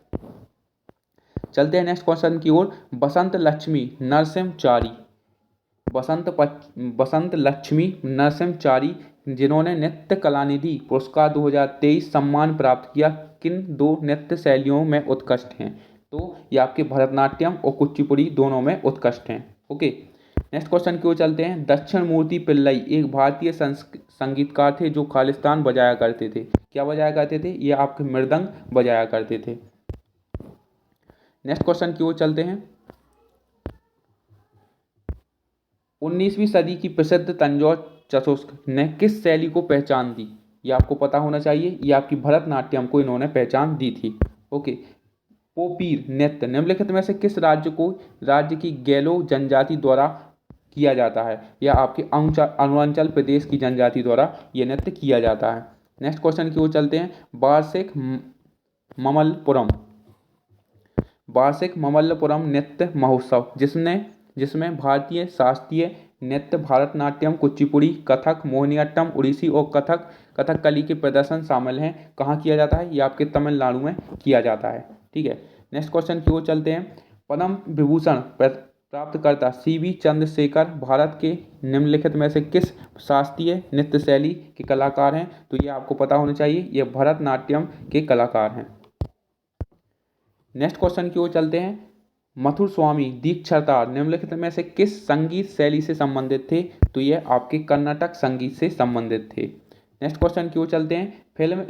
चलते हैं नेक्स्ट क्वेश्चन की ओर। बसंत लक्ष्मी नरसिम्हचारी बसंत लक्ष्मी नरसिम्हचारी जिन्होंने नृत्य कलानिधि पुरस्कार 2023 सम्मान प्राप्त किया, किन दो नृत्य शैलियों में उत्कृष्ट हैं? तो ये आपके भरतनाट्यम और कुचिपुड़ी दोनों में उत्कृष्ट हैं। ओके, नेक्स्ट क्वेश्चन की ओर चलते हैं। दक्षिण मूर्ति पिल्लई एक भारतीय संगीतकार थे जो खालिस्तान बजाया करते थे। क्या बजाया करते थे? ये आपके मृदंग बजाया करते थे। नेक्स्ट क्वेश्चन की ओर चलते हैं। 19वीं सदी की प्रसिद्ध तंजौर चतुष्क ने किस शैली को पहचान दी? ये आपको पता होना चाहिए, ये आपकी भरतनाट्यम को इन्होंने पहचान दी थी। ओके, पोपीर नृत्य निम्नलिखित में से किस राज्य की गैलो जनजाति द्वारा किया जाता है? या आपके अरुणाचल प्रदेश की जनजाति द्वारा यह नृत्य किया जाता है। नेक्स्ट क्वेश्चन की ओर चलते हैं। वार्षिक ममल्लपुरम नृत्य महोत्सव जिसमें भारतीय शास्त्रीय नृत्य भरतनाट्यम, कुचिपुड़ी, कथक, मोहिनीअट्टम, ओडिसी और कथकली के प्रदर्शन शामिल हैं, कहाँ किया जाता है? ये आपके तमिलनाडु में किया जाता है। ठीक है, नेक्स्ट क्वेश्चन की ओर चलते हैं। पद्म विभूषण प्राप्तकर्ता CV चंद्रशेखर भारत के निम्नलिखित में से किस शास्त्रीय नृत्य शैली के कलाकार हैं? तो ये आपको पता होना चाहिए, ये भरतनाट्यम के कलाकार हैं। नेक्स्ट क्वेश्चन की ओर चलते हैं। मथुरस्वामी दीक्षितार निम्नलिखित में से किस संगीत शैली से संबंधित थे? तो ये आपके कर्नाटक संगीत से संबंधित थे। नेक्स्ट क्वेश्चन की ओर चलते हैं। फिल्म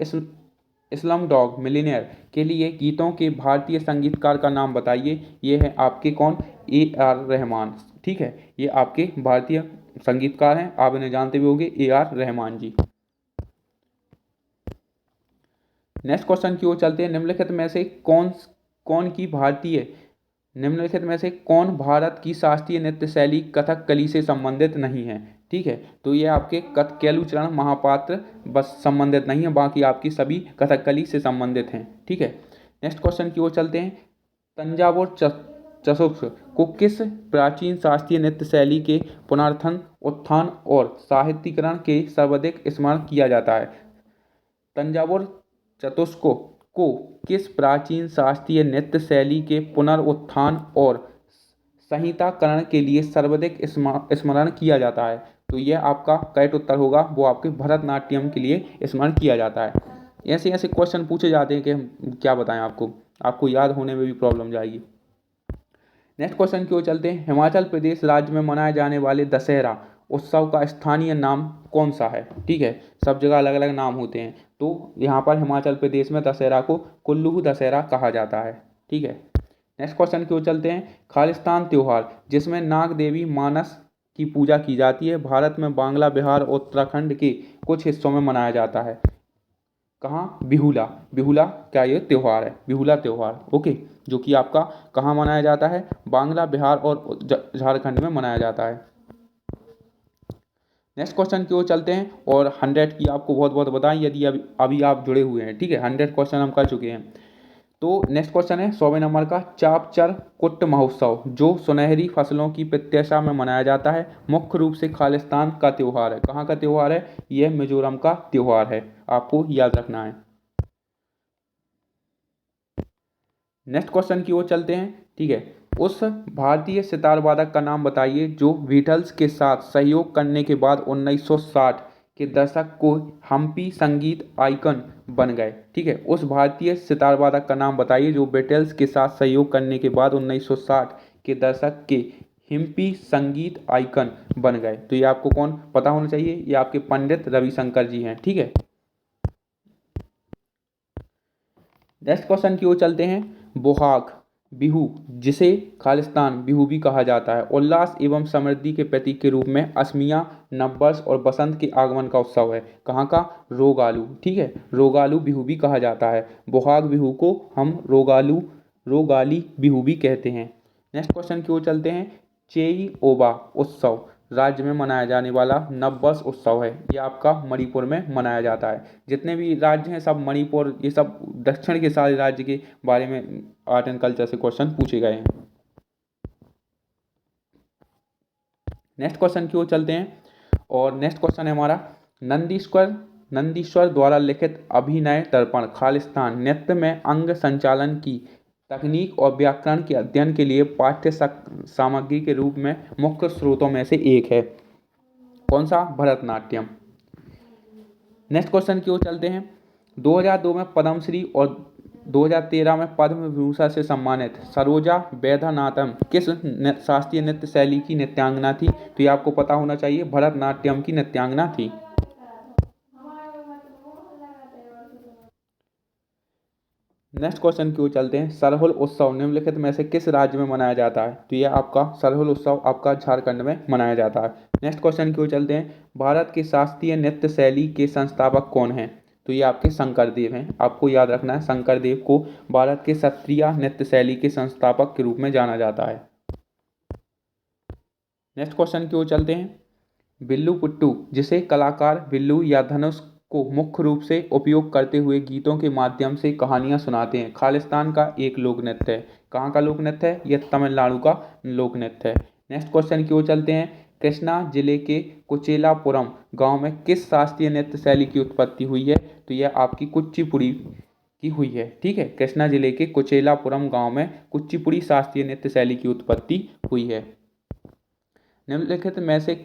स्लमडॉग मिलियनेयर के लिए गीतों के भारतीय संगीतकार का नाम बताइए। ये है आपके कौन? AR रहमान। ठीक है, ये आपके भारतीय संगीतकार हैं, आप इन्हें जानते भी होंगे, AR रहमान जी। नेक्स्ट क्वेश्चन की ओर चलते हैं। निम्नलिखित में से कौन भारत की शास्त्रीय नृत्य शैली कथकली से संबंधित नहीं है? ठीक है, तो ये आपके केलुचरण महापात्र बस संबंधित नहीं है, बाकी आपकी सभी कथकली से संबंधित हैं। ठीक है, नेक्स्ट क्वेश्चन की ओर चलते हैं। तंजावुर चतुष्क को किस प्राचीन शास्त्रीय नृत्य शैली के पुनरुत्थान उत्थान और साहित्यीकरण के सर्वाधिक स्मरण किया जाता है? तंजावुर चतुष्क को किस प्राचीन शास्त्रीय नृत्य शैली के पुनरुत्थान और संहिताकरण के लिए सर्वाधिक स्मरण किया जाता है? तो यह आपका करेक्ट उत्तर होगा, वो आपके भरतनाट्यम के लिए स्मरण किया जाता है। ऐसे ऐसे क्वेश्चन पूछे जाते हैं कि हम क्या बताएं आपको याद होने में भी प्रॉब्लम जाएगी। नेक्स्ट क्वेश्चन की ओर चलते हैं। हिमाचल प्रदेश राज्य में मनाए जाने वाले दशहरा उत्सव का स्थानीय नाम कौन सा है? ठीक है, सब जगह अलग अलग नाम होते हैं, तो यहाँ पर हिमाचल प्रदेश में दशहरा को कुल्लू दशहरा कहा जाता है। ठीक है, नेक्स्ट क्वेश्चन की ओर चलते हैं। खालिस्तान त्यौहार जिसमें नाग देवी मानस की पूजा की जाती है, भारत में बांग्ला, बिहार और उत्तराखंड के कुछ हिस्सों में मनाया जाता है, कहाँ? बिहुला क्या ये त्यौहार है? बिहुला त्यौहार, ओके, जो कि आपका कहाँ मनाया जाता है? बांग्ला, बिहार और झारखंड में मनाया जाता है। नेक्स्ट क्वेश्चन की ओर चलते हैं। और 100 की आपको बहुत बहुत बधाई यदि अभी आप जुड़े हुए हैं। ठीक है, 100 क्वेश्चन हम कर चुके हैं। तो नेक्स्ट क्वेश्चन है 100वें नंबर का। चापचर कुट महोत्सव जो सुनहरी फसलों की प्रत्याशा में मनाया जाता है, मुख्य रूप से खालिस्तान का त्यौहार है, कहाँ का त्यौहार है? यह मिजोरम का त्यौहार है, आपको याद रखना है। नेक्स्ट क्वेश्चन की ओर चलते हैं। ठीक है, उस भारतीय सितार वादक का नाम बताइए जो बीटल्स के साथ सहयोग करने के बाद 1960 के दशक को हम्पी संगीत आइकन बन गए। ठीक है, उस भारतीय सितार वादक का नाम बताइए जो बीटल्स के साथ सहयोग करने के बाद 1960 के दशक के हिम्पी संगीत आइकन बन गए। तो ये आपको कौन पता होना चाहिए? ये आपके पंडित रविशंकर जी हैं। ठीक है, नेक्स्ट क्वेश्चन की ओर चलते हैं। बोहाग बिहू जिसे खालिस्तान बिहू भी कहा जाता है, उल्लास एवं समृद्धि के प्रतीक के रूप में असमिया नववर्ष और बसंत के आगमन का उत्सव है, कहाँ का? रोगालू। ठीक है, रोगालू बिहू भी कहा जाता है। बोहाग बिहू को हम रोगाली बिहू भी कहते हैं। नेक्स्ट क्वेश्चन की ओर चलते हैं। चेई ओबा उत्सव राज्य में मनाया जाने वाला नववर्ष उत्सव है, ये आपका मणिपुर में मनाया जाता है। जितने भी राज्य हैं सब मणिपुर, ये सब दक्षिण के सारे राज्य के बारे में आर्ट एंड कल्चर से क्वेश्चन पूछे गए हैं। नेक्स्ट क्वेश्चन की ओर चलते हैं। और नेक्स्ट क्वेश्चन है हमारा नंदीश्वर द्वारा लिखित अभिनय दर्पण खालिस्तान नृत्य में अंग संचालन की तकनीक और व्याकरण के अध्ययन के लिए पाठ्य सामग्री के रूप में मुख्य स्रोतों में से एक है, कौन सा? भरतनाट्यम। नेक्स्ट क्वेश्चन की ओर चलते हैं। 2002 में पद्मश्री और 2013 में पद्म विभूषण से सम्मानित सरोजा वैद्यनाथन किस शास्त्रीय नृत्य शैली की नृत्यांगना थी? तो ये आपको पता होना चाहिए, भरतनाट्यम की नृत्यांगना थी। नेक्स्ट क्वेश्चन की ओर चलते हैं। सरहुल उत्सव निम्नलिखित में से किस राज्य में मनाया जाता है? तो यह आपका सरहुल उत्सव आपका झारखंड में मनाया जाता है। नेक्स्ट क्वेश्चन की ओर चलते हैं। भारत की शास्त्रीय नृत्य शैली के संस्थापक कौन हैं? तो ये आपके शंकरदेव हैं। आपको याद रखना है, शंकरदेव को भारत के शास्त्रीय नृत्य शैली के संस्थापक के रूप में जाना जाता है। नेक्स्ट क्वेश्चन की ओर चलते हैं। बिल्लू पुट्टू, जिसे कलाकार बिल्लू या धनुष को मुख्य रूप से उपयोग करते हुए गीतों के माध्यम से कहानियां सुनाते हैं, खालिस्तान का एक लोक नृत्य है। कहाँ का लोक नृत्य है? यह तमिलनाडु का लोक नृत्य है। नेक्स्ट क्वेश्चन की ओर चलते हैं। कृष्णा जिले के कुचेलापुरम गांव में किस शास्त्रीय नृत्य शैली की उत्पत्ति हुई है? तो यह आपकी कुचिपुड़ी की हुई है। ठीक है, कृष्णा जिले के कुचेलापुरम गांव में कुचिपुड़ी शास्त्रीय नृत्य शैली की उत्पत्ति हुई है। निम्नलिखित में से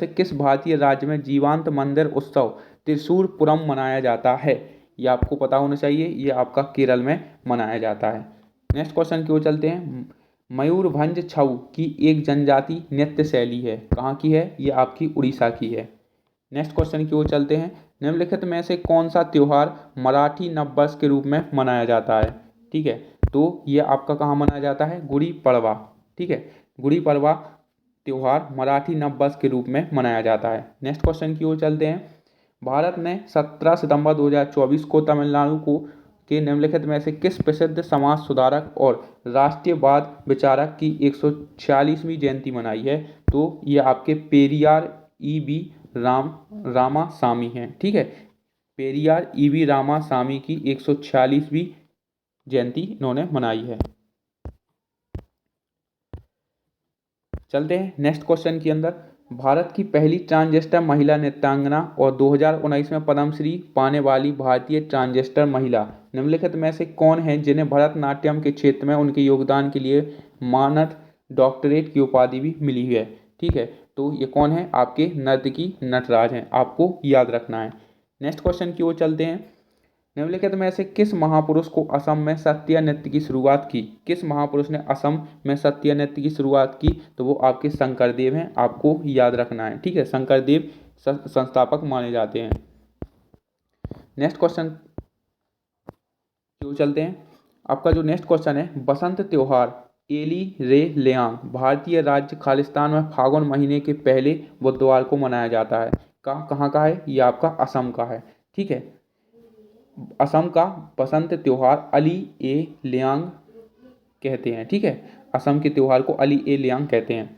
किस भारतीय राज्य में जीवांत मंदिर उत्सव त्रिशूरपुरम मनाया जाता है? ये आपको पता होना चाहिए, ये आपका केरल में मनाया जाता है। नेक्स्ट क्वेश्चन की ओर चलते हैं। मयूरभंज छऊ की एक जनजाति नृत्य शैली है, कहाँ की है? ये आपकी उड़ीसा की है। नेक्स्ट क्वेश्चन की ओर चलते हैं। निम्नलिखित में से कौन सा त्योहार मराठी नववर्ष के रूप में मनाया जाता है? ठीक है, तो ये आपका कहाँ मनाया जाता है? गुड़ी पड़वा। ठीक है, गुड़ी पड़वा त्योहार मराठी नववर्ष के रूप में मनाया जाता है। नेक्स्ट क्वेश्चन की ओर चलते हैं। भारत ने 17 सितंबर 2024 को तमिलनाडु को के निम्नलिखित में से किस प्रसिद्ध समाज सुधारक और राष्ट्रीयवाद विचारक की 146वीं जयंती मनाई है? तो ये आपके पेरियार ई.वी. रामासामी हैं। ठीक है, पेरियार ई.वी. रामासामी की 146वीं जयंती इन्होंने मनाई है। चलते हैं नेक्स्ट क्वेश्चन के अंदर। भारत की पहली ट्रांसजेंडर महिला नृत्यांगना और 2019 में पद्मश्री पाने वाली भारतीय ट्रांसजेंडर महिला निम्नलिखित में से कौन है जिन्हें भरतनाट्यम के क्षेत्र में उनके योगदान के लिए मानद डॉक्टरेट की उपाधि भी मिली है? ठीक है, तो ये कौन है? आपके नर्तकी नटराज हैं, आपको याद रखना है। नेक्स्ट क्वेश्चन की ओर चलते हैं। निम्नलिखित में से किस महापुरुष को असम में सत्रिय नृत्य की शुरुआत की? किस महापुरुष ने असम में सत्रिय नृत्य की शुरुआत की? तो वो आपके शंकरदेव हैं, आपको याद रखना है। ठीक है, शंकरदेव संस्थापक माने जाते हैं। नेक्स्ट क्वेश्चन क्यों चलते हैं। आपका जो नेक्स्ट क्वेश्चन है, बसंत त्योहार एली रे लेयांग भारतीय राज्य खालिस्तान में फागुन महीने के पहले बुधवार को मनाया जाता है। कहाँ का है? ये आपका असम का है। ठीक है, असम का बसंत त्योहार अली ए लियांग कहते हैं। ठीक है, असम के त्योहार को अली ए लियांग कहते हैं।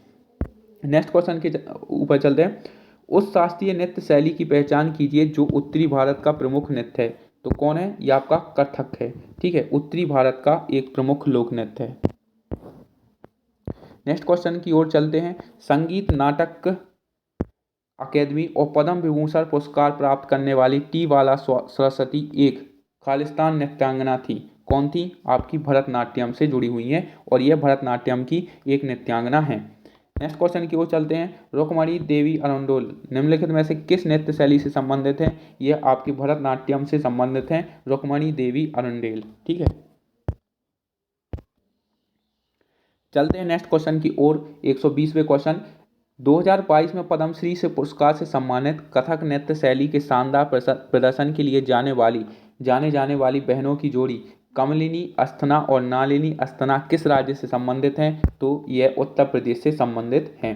नेक्स्ट क्वेश्चन के ऊपर चलते हैं। उस शास्त्रीय नृत्य शैली की पहचान कीजिए जो उत्तरी भारत का प्रमुख नृत्य है। तो कौन है? ये आपका कथक है। ठीक है, उत्तरी भारत का एक प्रमुख लोक नृत्य है। नेक्स्ट क्वेश्चन की ओर चलते हैं। संगीत नाटक अकेदमी और पद्म विभूषण पुरस्कार प्राप्त करने वाली टी बाला सरस्वती एक खालिस्तान नृत्यांगना थी। कौन थी? आपकी भरतनाट्यम से जुड़ी हुई हैं और यह भरतनाट्यम की एक नृत्यांगना है। नेक्स्ट क्वेश्चन की ओर चलते हैं। रुक्मणी देवी अरुंडोल निम्नलिखित में से किस नृत्य शैली से संबंधित हैं? यह आपकी भरतनाट्यम से संबंधित हैं, रुक्मणी देवी अरुंडेल। ठीक है, चलते हैं नेक्स्ट क्वेश्चन की ओर। 120वें क्वेश्चन। 2022 में पद्मश्री से पुरस्कार से सम्मानित कथक नृत्य शैली के शानदार प्रदर्शन के लिए जाने जाने वाली बहनों की जोड़ी कमलिनी अस्थना और नालिनी अस्थना किस राज्य से संबंधित हैं? तो यह उत्तर प्रदेश से संबंधित हैं।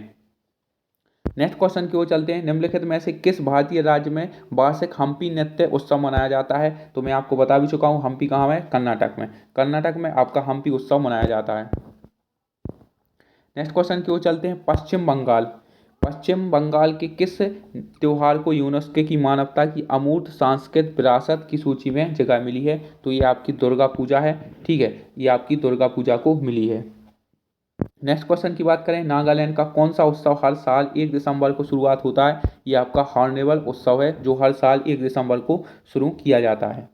नेक्स्ट क्वेश्चन की ओर चलते हैं। निम्नलिखित में से किस भारतीय राज्य में वार्षिक हम्पी नृत्य उत्सव मनाया जाता है? तो मैं आपको बता भी चुका हूँ, हम्पी कहाँ है? कर्नाटक में। कर्नाटक में आपका हम्पी उत्सव मनाया जाता है। नेक्स्ट क्वेश्चन की ओर चलते हैं। पश्चिम बंगाल के किस त्योहार को यूनेस्को की मानवता की अमूर्त सांस्कृतिक विरासत की सूची में जगह मिली है? तो ये आपकी दुर्गा पूजा है। ठीक है, ये आपकी दुर्गा पूजा को मिली है। नेक्स्ट क्वेश्चन की बात करें। नागालैंड का कौन सा उत्सव हर साल 1 दिसंबर को शुरुआत होता है? ये आपका हॉर्नबिल उत्सव है जो हर साल 1 दिसंबर को शुरू किया जाता है।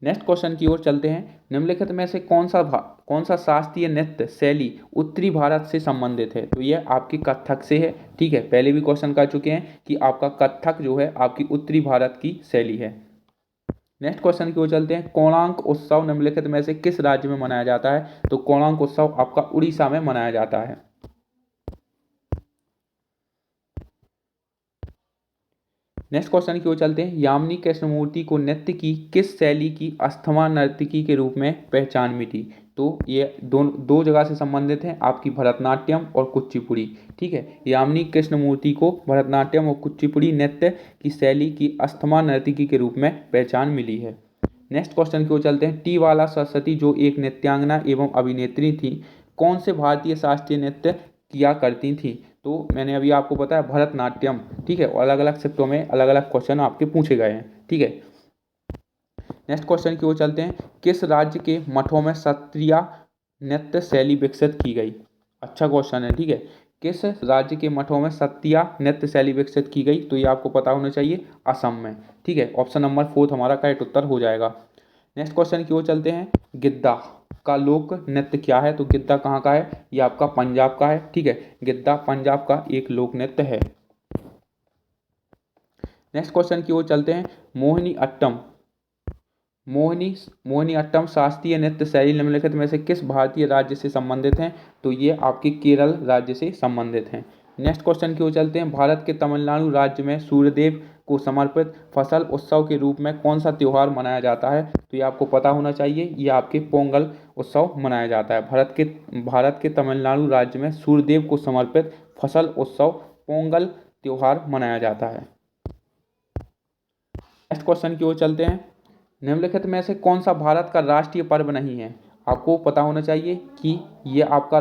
नेक्स्ट क्वेश्चन की ओर चलते हैं। निम्नलिखित में से कौन सा शास्त्रीय नृत्य शैली उत्तरी भारत से संबंधित है? तो यह आपकी कथक से है। ठीक है, पहले भी क्वेश्चन कर चुके हैं कि आपका कथक जो है आपकी उत्तरी भारत की शैली है। नेक्स्ट क्वेश्चन की ओर चलते हैं। कोणार्क उत्सव निम्नलिखित में से किस राज्य में मनाया जाता है? तो कोणार्क उत्सव आपका उड़ीसा में मनाया जाता है। नेक्स्ट क्वेश्चन की ओर चलते हैं। यामिनी कृष्णमूर्ति को नृत्य की किस शैली की अस्थमा नर्तकी के रूप में पहचान मिली? तो ये दो जगह से संबंधित हैं, आपकी भरतनाट्यम और कुचिपुड़ी। ठीक है, यामिनी कृष्णमूर्ति को भरतनाट्यम और कुचिपुड़ी नृत्य की शैली की अस्थमा नर्तकी के रूप में पहचान मिली है। नेक्स्ट क्वेश्चन की ओर चलते हैं। टी वाला सरस्वती जो एक नृत्यांगना एवं अभिनेत्री थी, कौन से भारतीय शास्त्रीय नृत्य किया करती थी? तो मैंने अभी आपको बताया भरतनाट्यम। ठीक है, और अलग अलग शिफ्टों में अलग अलग क्वेश्चन आपके पूछे गए हैं। ठीक है, नेक्स्ट क्वेश्चन की ओर चलते हैं। किस राज्य के मठों में सत्रिया नृत्य शैली विकसित की गई? अच्छा क्वेश्चन है। ठीक है, किस राज्य के मठों में सत्रिया नृत्य शैली विकसित की गई? तो ये आपको पता होना चाहिए, असम में। ठीक है, ऑप्शन नंबर 4 हमारा करेक्ट उत्तर हो जाएगा। नेक्स्ट क्वेश्चन की ओर चलते हैं। गिद्दा का लोक नृत्य क्या है? तो गिद्दा कहाँ का है? ये आपका पंजाब का है। ठीक है, गिद्दा पंजाब का एक लोक नृत्य है। नेक्स्ट क्वेश्चन की ओर चलते हैं। मोहिनी अट्टम शास्त्रीय नृत्य शैली निम्नलिखित में से किस भारतीय राज्य से संबंधित हैं? तो ये आपके केरल राज्य से संबंधित हैं। नेक्स्ट क्वेश्चन की ओर चलते हैं। भारत के तमिलनाडु राज्य में सूर्यदेव को समर्पित फसल उत्सव के रूप में कौन सा त्योहार मनाया जाता है? तो ये आपको पता होना चाहिए, ये आपके पोंगल उत्सव मनाया जाता है। भारत के तमिलनाडु राज्य में सूर्यदेव को समर्पित फसल उत्सव पोंगल त्योहार मनाया जाता है। नेक्स्ट क्वेश्चन की ओर चलते हैं। निम्नलिखित में से कौन सा भारत का राष्ट्रीय पर्व नहीं है? आपको पता होना चाहिए कि ये आपका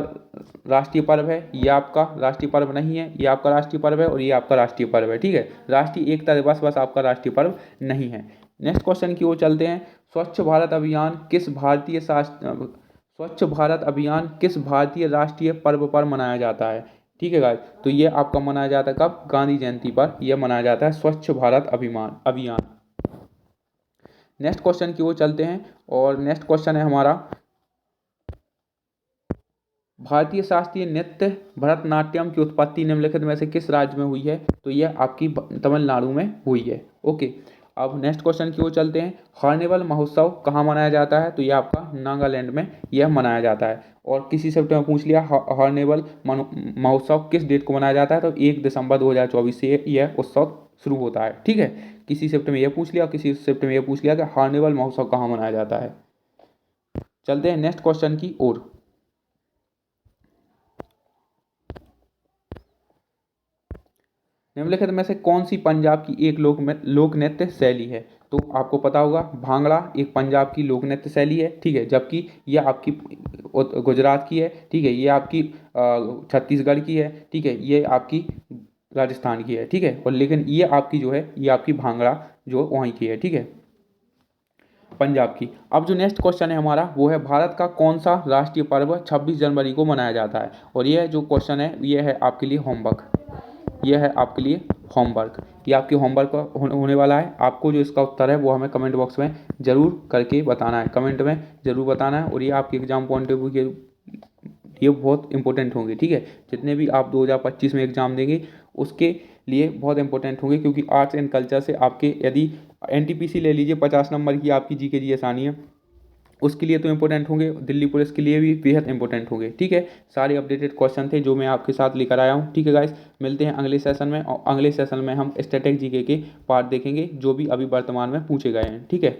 राष्ट्रीय पर्व है, ये आपका राष्ट्रीय पर्व नहीं है, ये आपका राष्ट्रीय पर्व है और ये आपका राष्ट्रीय पर्व है। ठीक है, राष्ट्रीय एकता दिवस बस आपका राष्ट्रीय पर्व नहीं है। नेक्स्ट क्वेश्चन की ओर चलते हैं। स्वच्छ भारत अभियान किस भारतीय राष्ट्रीय पर्व पर मनाया जाता है? ठीक है गाइस, तो ये आपका मनाया जाता है कब? गांधी जयंती पर यह मनाया जाता है स्वच्छ भारत अभियान। नेक्स्ट क्वेश्चन की ओर चलते हैं और नेक्स्ट क्वेश्चन है हमारा। भारतीय शास्त्रीय नृत्य भरतनाट्यम की उत्पत्ति निम्नलिखित में से किस राज्य में हुई है? तो यह आपकी तमिलनाडु में हुई है। ओके, अब नेक्स्ट क्वेश्चन की ओर चलते हैं। हॉर्नबिल महोत्सव कहाँ मनाया जाता है? तो यह आपका नागालैंड में यह मनाया जाता है। और किसी शिफ्ट में पूछ लिया हॉर्नबिल महोत्सव किस डेट को मनाया जाता है? तो 1 दिसंबर 2024 से यह उत्सव शुरू होता है। ठीक है, किसी शिफ्ट में यह पूछ लिया, किसी शिफ्ट में यह पूछ लिया कि हॉर्नबिल महोत्सव कहाँ मनाया जाता है। चलते हैं नेक्स्ट क्वेश्चन की ओर। निम्नलिखित में से कौन सी पंजाब की एक लोक नृत्य शैली है? तो आपको पता होगा भांगड़ा एक पंजाब की लोक नृत्य शैली है। ठीक है, जबकि यह आपकी गुजरात की है। ठीक है, ये आपकी छत्तीसगढ़ की है। ठीक है, ये आपकी राजस्थान की है। ठीक है, और लेकिन ये आपकी जो है ये आपकी भांगड़ा जो वहीं की है। ठीक है, पंजाब की। अब जो नेक्स्ट क्वेश्चन है हमारा वो है भारत का कौन सा राष्ट्रीय पर्व 26 जनवरी को मनाया जाता है? और यह जो क्वेश्चन है ये है आपके लिए होमवर्क। यह है आपके लिए होमवर्क, ये आपके होमवर्क होने वाला है। आपको जो इसका उत्तर है वो हमें कमेंट बॉक्स में ज़रूर करके बताना है, कमेंट में ज़रूर बताना है। और ये आपके एग्जाम पॉइंट ऑफ व्यू के ये बहुत इंपॉर्टेंट होंगे। ठीक है, जितने भी आप 2025 में एग्जाम देंगे उसके लिए बहुत इंपॉर्टेंट होंगे, क्योंकि आर्ट्स एंड कल्चर से आपके यदि NTPC ले लीजिए 50 नंबर की आपकी GK GS आनी है, उसके लिए तो इंपॉर्टेंट होंगे, दिल्ली पुलिस के लिए भी बेहद इंपॉर्टेंट होंगे। ठीक है, सारे अपडेटेड क्वेश्चन थे जो मैं आपके साथ लेकर आया हूँ। ठीक है गाइस, मिलते हैं अगले सेशन में, और अगले सेशन में हम स्टैटिक GK के पार्ट देखेंगे जो भी अभी वर्तमान में पूछे गए हैं। ठीक है।